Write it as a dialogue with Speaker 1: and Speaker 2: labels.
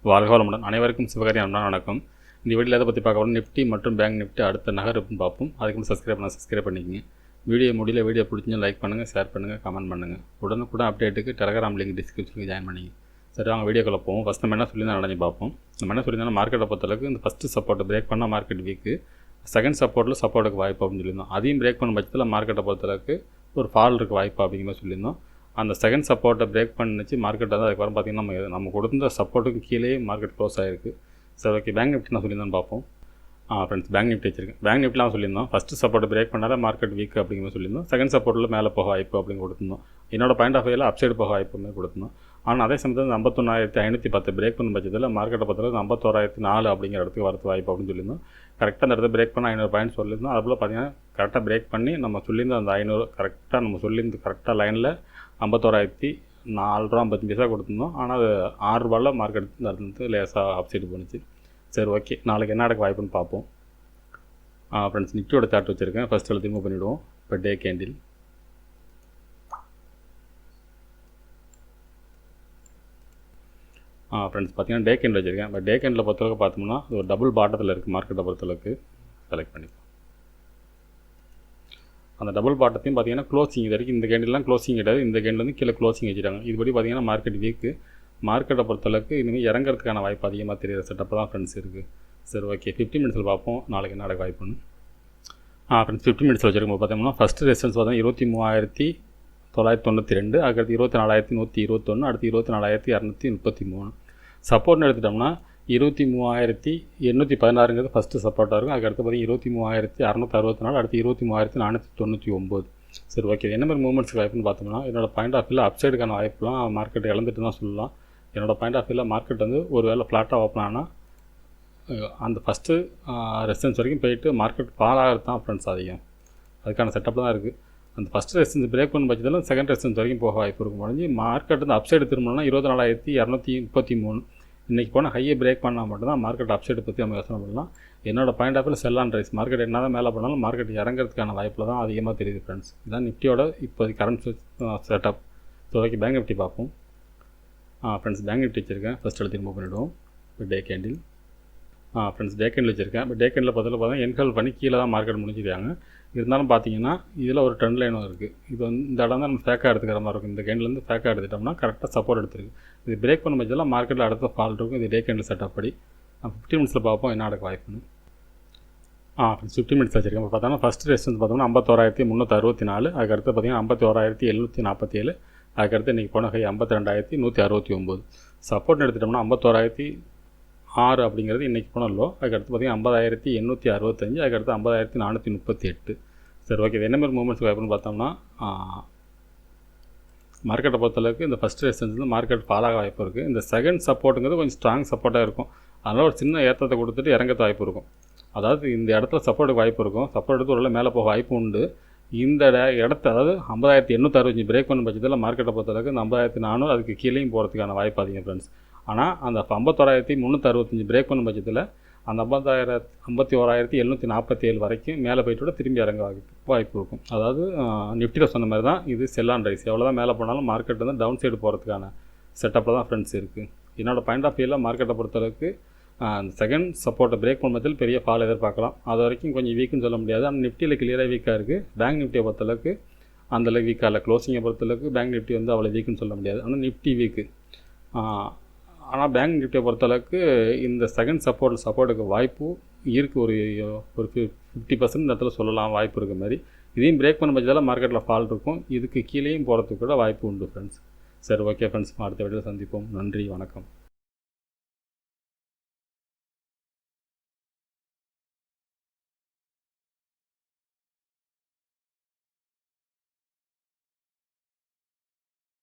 Speaker 1: வாழ்க வளமுடன். அனைவருக்கும் சிவகாரி அண்ணா வணக்கம். இந்த வீடியோவில் எதை பற்றி பார்க்க போகிறோம், நிஃப்டி மற்றும் பேங்க் நிஃப்டி அடுத்த நகர்ப்புன்னு பார்ப்போம். அதுக்கு சப்ஸ்கிரைப் பண்ணிக்கங்க. வீடியோ பிடிச்சிங்க லைக் பண்ணுங்கள், ஷேர் பண்ணுங்கள், கமெண்ட் பண்ணுங்கள். உடனுக்குடன் அப்டேட்டுக்கு டெலகிராம் லிங்க் டிஸ்கிரிப்ஷனுக்கு ஜாயின் பண்ணிங்க. சரி, அவங்க வீடியோக்குள்ள போவோம். ஃபஸ்ட் நம்ம என்ன சொல்லியிருந்தோம் நடந்து பார்ப்போம். நம்ம என்ன சொல்லியிருந்தோம், மார்க்கெட்டை பொறுத்தளவுக்கு இந்த ஃபஸ்ட்டு சப்போர்ட்டை பிரேக் பண்ணால் மார்க்கெட் வீக்கு, செகண்ட் சப்போர்ட்டுக்கு வாய்ப்பு அப்படின்னு சொல்லியிருந்தோம். அதையும் பிரேக் பண்ண பட்சத்தில் மார்க்கெட்டை பொறுத்தளவுக்கு ஒரு ஃபால் இருக்க வாய்ப்பு அப்படிங்கிற மாதிரி சொல்லியிருந்தோம். அந்த செகண்ட் சப்போர்ட்டை பிரேக் பண்ணிச்சு மார்க்கெட் வந்து அதுக்கு வர பார்த்திங்கன்னா நம்ம கொடுத்த சப்போர்ட்டுக்கு கீழே மார்க்கெட் க்ளோஸ் ஆகிருக்கு. சரி, ஓகே, பேங்க் நிஃப்டி நான் சொல்லியிருந்தேன் பார்ப்போம். ஃப்ரெண்ட்ஸ், பேங்க் நிஃப்டி வச்சிருக்கேன். பேங்க் நிஃப்டிலாம் சொல்லியிருந்தோம் ஃபஸ்ட்டு சப்போர்ட் பிரேக் பண்ணால் மார்க்கெட் வீக் அப்படிங்கிற சொல்லியிருந்தோம். செகண்ட் சப்போர்ட்டில் மேலே போக வாய்ப்பு அப்படின்னு கொடுத்துருந்தோம். என்னோட பாயிண்ட் ஆஃப் வியூவில் அப்சைடு போக வாய்ப்புமே கொடுத்துருந்தோம். ஆனால் அதே சமயத்தில் 51,510 பிரேக் பண்ண பட்சத்தில் மார்க்கெட்டை பொறுத்தவரை 51,004 அப்படிங்கிற இடத்துக்கு வரது வாய்ப்பு அப்படின்னு சொல்லியிருந்தோம். கரெக்டாக அந்த இடத்துல பிரேக் பண்ண 500 பாயிண்ட் சொல்லியிருந்தோம். அதுபோல் பார்த்தீங்கன்னா கரெக்டாக பிரேக் பண்ணி நம்ம சொல்லியிருந்தோம் அந்த 500 கரெக்டாக நம்ம சொல்லியிருந்து கரெக்டாக லைனில் 51,004.50 ரூபா கொடுத்துருந்தோம். ஆனால் அது 6 ரூபாயில் மார்க்கெட் நடந்து லேசாக அப்சைடு போணுச்சு. சரி, ஓகே, நாளைக்கு என்ன நடக்க வாய்ப்புன்னு பார்ப்போம். ஃப்ரெண்ட்ஸ், நிஃப்டியோட சார்ட் வச்சுருக்கேன். ஃபஸ்ட் எழுதி மூவ் பண்ணிவிடுவோம். இப்போ டே கேண்டில் ஃப்ரெண்ட்ஸ் பார்த்தீங்கன்னா டே கேண்டில் வச்சுருக்கேன். இப்போ டே கேண்டில் பொறுத்தளவுக்கு பார்த்தோம்னா அது ஒரு டபுள் பாட்டத்தில் இருக்குது. மார்க்கெட்டை பொறுத்தளவுக்கு செலக்ட் பண்ணிப்போம். அந்த டபுள் பாட்டத்தையும் பார்த்தீங்கன்னா க்ளோசிங் இது வரைக்கும் இந்த கேண்டில்லாம் க்ளோசிங் கிடையாது. இந்த கேண்டில் வந்து கீழே க்ளோசிங் வச்சுட்டாங்க. இதுபடி பார்த்தீங்கன்னா மார்க்கெட் வீக்கு. மார்க்கெட்டை பொறுத்தளவுக்கு இனிமேல் இறங்கிறதுக்கான வாய்ப்பு அதிகமாக தெரியுற செட்டப் தான் ஃப்ரெண்ட்ஸ் இருக்குது. சரி, ஓகே, 50 மினிட்ஸில் பார்ப்போம் நாளைக்கு என்ன நடக்க வாய்ப்புன்னு. ஃப்ரெண்ட்ஸ், 50 மினிட்ஸில் வச்சுருக்கும் பார்த்தோம்னா ஃபஸ்ட்டு ரெசிஸ்டன்ஸ் பார்த்தீங்கன்னா 23,992, அதுக்கடுத்து 24,121, அடுத்து 24,233. சப்போர்ட்னு எடுத்துட்டோம்னா 23,816 ஃபஸ்ட்டு சப்போர்ட்டாக இருக்கும். அதுக்கடுத்து பார்த்தீங்கன்னா 23,664, அடுத்து 23,499. சரி, ஓகே, என்ன மாதிரி மூவ்மெண்ட்ஸ்க்கு வாய்ப்புன்னு பார்த்தோம்னா என்னோடய பாயிண்ட் ஆஃப் வியூவில் அப்சைடுக்கான வாய்ப்புலாம் மார்க்கெட் இழந்துட்டு தான் சொல்லலாம். என்னோடய பாயிண்ட் ஆஃப் வியூவில் மார்க்கெட் வந்து ஒரு வேளை ஃப்ளாட்டாக ஓப்பன் ஆனால் அந்த ஃபஸ்ட்டு ரெசிஸ்டன்ஸ் வரைக்கும் போயிட்டு மார்க்கெட் ஃபால் ஆகிறது தான் ஃப்ரெண்ட்ஸ் அதிகம். அதுக்கான செட்டப்பில் தான் இருக்குது. அந்த ஃபஸ்ட்டு ரெசிஸ்டன்ஸ் பிரேக் பண்ண பட்சத்தில் செகண்ட் ரெசிஸ்டன்ஸ் வரைக்கும் போக வாய்ப்பு இருக்கும். முடிஞ்சு மார்க்கெட் வந்து அப்சைடு திரும்பணும்னா 24,233. இன்றைக்கி போனால் ஹையை பிரேக் பண்ணால் மட்டும்தான் மார்க்கெட் அப்சைடு பற்றி நம்ம யோசனை பண்ணலாம். என்னோடய பாயிண்ட் ஆஃப் வியூவில் செல் அண்ட் ரைஸ் மார்க்கெட் என்ன தான் மேலே பண்ணாலும் மார்க்கெட் இறங்கிறதுக்கான வாய்ப்பில் தான் அதிகமாக தெரியுது ஃப்ரெண்ட்ஸ். இதுதான் நிஃப்டியோட இப்போதைக்கு current setup. So, okay, bank Nifty பார்ப்போம். ஃப்ரெண்ட்ஸ், பேங்க் நிஃப்டி வச்சுருக்கேன். ஃபஸ்ட் எடுத்து மூவ் பண்ணிவிடுவோம். இப்போ டே கேண்டில் ஃப்ரெண்ட்ஸ் டே கேண்டில் வச்சுருக்கேன். இப்போ டே கேண்டில் பார்த்தீங்கன்னா என்கல் பண்ணி கீழே தான் மார்க்கெட் முடிஞ்சிருக்காங்க. இருந்தாலும் பார்த்தீங்கன்னா இதில் ஒரு ட்ரெண்ட் லைனும் இருக்குது. இது வந்து இந்த இடம் தான் நம்ம ஃபேக்காக எடுத்துக்கிற மாதிரி இருக்கும். இந்த கேண்டிலேருந்து ஃபேக்காக எடுத்துட்டோம்னா கரெக்டாக சப்போர்ட் எடுத்துருக்கு. இது பிரேக் பண்ண பட்சத்தில் மார்க்கெட்டில் அடுத்த ஃபால் இருக்கும். இது டே கேண்டில் செட்டப் படி 50 மினிட்ஸில் பார்ப்போம் என்ன நடக்க வாய்ப்புன்னு. 50 மினிட்ஸ் வச்சுருக்கேன். இப்போ பார்த்தோம்னா ஃபஸ்ட் ரெசிஸ்டன்ஸ் பார்த்தோம்னா 51,364, அதுக்கடுத்து பார்த்தீங்கன்னா 51,747, அதுக்கடுத்து இன்றைக்கி போன கை 52,169. சப்போர்ட்னு எடுத்துட்டோம்னா 51,006 அப்படிங்கிறது இன்றைக்கி போன லோ. அதுக்கடுத்து பார்த்தீங்கன்னா 50,865, அதுக்கடுத்து 50,438. சரி, ஓகே, என்ன மாதிரி மூவ்மெண்ட்ஸ் வாய்ப்புன்னு பார்த்தோம்னா மார்க்கெட்டை பொறுத்தளவுக்கு இந்த ஃபஸ்ட் ரெசிஸ்டன்ஸ் வந்து மார்க்கெட் ஃபாலாக வாய்ப்பு இருக்குது. இந்த செகண்ட் சப்போர்ட்டுங்கிறது கொஞ்சம் ஸ்ட்ராங் சப்போர்ட்டாக இருக்கும். அதனால் ஒரு சின்ன ஏற்றத்தை கொடுத்துட்டு இறங்கத்த வாய்ப்பு இருக்கும். அதாவது இந்த இடத்துல சப்போர்ட்டுக்கு வாய்ப்பு இருக்கும். சப்போர்ட் எடுத்து ஒரு மேலே போக வாய்ப்பு உண்டு. இந்த இடத்த அதாவது 50,865 பிரேக் பண்ண பட்சத்தில் மார்க்கெட்டை பொறுத்தளவுக்கு இந்த 50,400 அதுக்கு கீழேயும் போகிறதுக்கான வாய்ப்பு அதிகம் ஃப்ரெண்ட்ஸ். ஆனால் அந்த 51,365 பிரேக் பண்ண பட்சத்தில் அந்த 51,747 வரைக்கும் மேலே போய்ட்டு திரும்பி இறங்க வாய்ப்பு இருக்கும். அதாவது நிஃப்டியில் சொன்ன மாதிரி தான் இது செல் அண்ட் ரைஸ். எவ்வளோ தான் மேலே போனாலும் மார்க்கெட் வந்து டவுன் சைடு போகிறதுக்கான செட்டப்பில் தான் ஃப்ரெண்ட்ஸ் இருக்குது. என்னோடய பாயிண்ட் ஆஃப் வியூவில் மார்க்கெட்டை பொறுத்தளவுக்கு அந்த செகண்ட் சப்போர்ட்டை பிரேக் பண்ண பட்சத்தில் பெரிய ஃபால் எதிர்பார்க்கலாம். அது வரைக்கும் கொஞ்சம் வீக்குன்னு சொல்ல முடியாது. ஆனால் நிஃப்டியில் கிளியராக வீக்காக இருக்குது. பேங்க் நிஃப்டியை பொறுத்தளவுக்கு அந்தளவுக்கு வீக்காக இல்லை. க்ளோசிங்கை பொறுத்தளவுக்கு பேங்க் நிஃப்டி வந்து அவ்வளோ வீக்குன்னு சொல்ல முடியாது. ஆனால் நிஃப்டி வீக்கு. ஆனால் பேங்க் நிஃப்டியை பொறுத்தளவுக்கு இந்த செகண்ட் சப்போர்ட்டுக்கு வாய்ப்பு இருக்குது. ஒரு 50% இந்த இடத்துல சொல்லலாம் வாய்ப்பு இருக்க மாதிரி. இதையும் பிரேக் பண்ண பட்சத்தில் மார்க்கெட்டில் ஃபால் இருக்கும். இதுக்கு கீழேயும் போகிறதுக்கு கூட வாய்ப்பு உண்டு ஃப்ரெண்ட்ஸ். சரி, ஓகே ஃப்ரெண்ட்ஸ், அடுத்த வீடியோவில் சந்திப்போம். நன்றி, வணக்கம்.